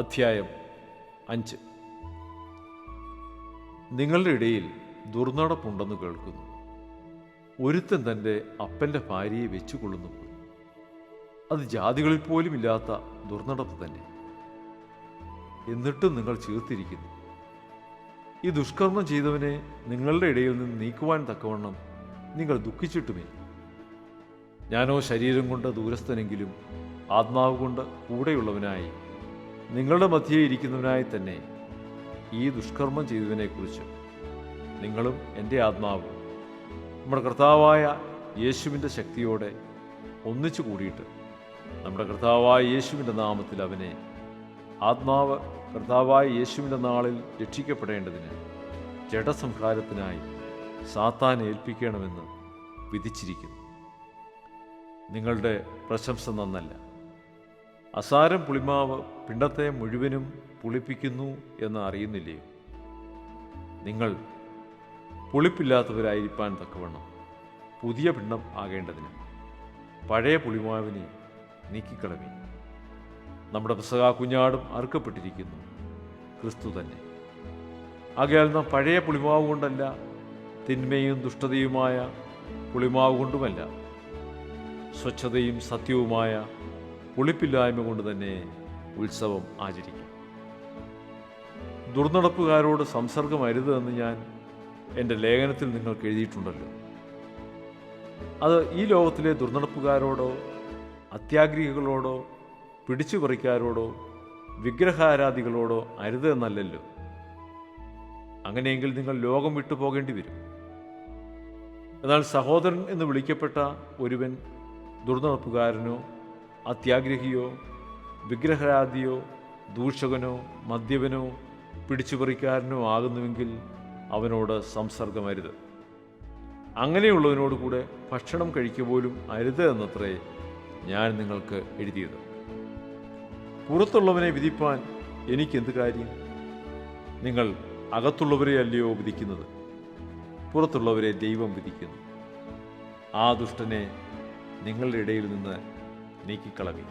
അധ്യായം 5. നിങ്ങളുടെ ഇടയിൽ ദുർനടപ്പുണ്ടെന്ന് കേൾക്കുന്നു. ഒരുത്തൻ തൻ്റെ അപ്പൻ്റെ ഭാര്യയെ വെച്ചുകൊള്ളുന്നു പോയി. അത് ജാതികളിൽ പോലും ഇല്ലാത്ത ദുർനടപ്പ് തന്നെ. എന്നിട്ടും നിങ്ങൾ ചീർത്തിരിക്കുന്നു. ഈ ദുഷ്കർമ്മം ചെയ്തവനെ നിങ്ങളുടെ ഇടയിൽ നിന്ന് നീക്കുവാൻ തക്കവണ്ണം നിങ്ങൾ ദുഃഖിച്ചിട്ടുമില്ല. ഞാനോ ശരീരം കൊണ്ട് ദൂരസ്ഥനെങ്കിലും ആത്മാവ് കൊണ്ട് കൂടെയുള്ളവനായി നിങ്ങളുടെ മധ്യേ ഇരിക്കുന്നവനായി തന്നെ ഈ ദുഷ്കർമ്മം ചെയ്തതിനെക്കുറിച്ച് നിങ്ങളും എൻ്റെ ആത്മാവും നമ്മുടെ കർത്താവായ യേശുവിൻ്റെ ശക്തിയോടെ ഒന്നിച്ചു കൂടിയിട്ട് നമ്മുടെ കർത്താവായ യേശുവിൻ്റെ നാമത്തിൽ അവനെ ആത്മാവ് കർത്താവായ യേശുവിൻ്റെ നാളിൽ രക്ഷിക്കപ്പെടേണ്ടതിന് ജഡസംഹാരത്തിനായി സാത്താനെ ഏൽപ്പിക്കണമെന്ന് വിധിച്ചിരിക്കുന്നു. നിങ്ങളുടെ പ്രശംസ നന്നല്ല. അസാരം പുളിമാവ് പിണ്ടത്തെ മുഴുവനും പുളിപ്പിക്കുന്നു എന്ന് അറിയുന്നില്ലയോ? നിങ്ങൾ പുളിപ്പില്ലാത്തവരായിരിക്കാൻ തക്കവണ്ണം പുതിയ പിണ്ഡം ആകേണ്ടതിന് പഴയ പുളിമാവിനെ നീക്കിക്കളവി. നമ്മുടെ പെസഹ കുഞ്ഞാടും അറുക്കപ്പെട്ടിരിക്കുന്നു, ക്രിസ്തു തന്നെ. ആകയാൽ നാം പഴയ പുളിമാവ് കൊണ്ടല്ല, തിന്മയും ദുഷ്ടതയുമായ പുളിമാവ് കൊണ്ടുമല്ല, സ്വച്ഛതയും സത്യവുമായ പുളിപ്പില്ലായ്മ കൊണ്ട് തന്നെ ഉത്സവം ആചരിക്കും. ദുർനടപ്പുകാരോട് സംസർഗമരുത് എന്ന് ഞാൻ എൻ്റെ ലേഖനത്തിൽ നിങ്ങൾക്ക് എഴുതിയിട്ടുണ്ടല്ലോ. അത് ഈ ലോകത്തിലെ ദുർനടപ്പുകാരോടോ അത്യാഗ്രഹികളോടോ പിടിച്ചുപറിക്കാരോടോ വിഗ്രഹാരാധികളോടോ അരുത് എന്നല്ലല്ലോ. അങ്ങനെയെങ്കിൽ നിങ്ങൾ ലോകം വിട്ടു പോകേണ്ടി വരും. എന്നാൽ സഹോദരൻ എന്ന് വിളിക്കപ്പെട്ട ഒരുവൻ ദുർനടപ്പുകാരനോ അത്യാഗ്രഹിയോ വിഗ്രഹാരാധിയോ ദൂഷകനോ മദ്യപനോ പിടിച്ചുപറിക്കാരനോ ആകുന്നുവെങ്കിൽ അവനോട് സംസർഗമരുത്. അങ്ങനെയുള്ളവനോട് കൂടെ ഭക്ഷണം കഴിക്കുക പോലും അരുത് എന്നത്രേ ഞാൻ നിങ്ങൾക്ക് എഴുതിയത്. പുറത്തുള്ളവനെ വിധിപ്പാൻ എനിക്കെന്ത് കാര്യം? നിങ്ങൾ അകത്തുള്ളവരെ അല്ലയോ വിധിക്കുന്നത്? പുറത്തുള്ളവരെ ദൈവം വിധിക്കുന്നു. ആ ദുഷ്ടനെ നിങ്ങളുടെ ഇടയിൽ നിന്ന് നീക്കിക്കളവി.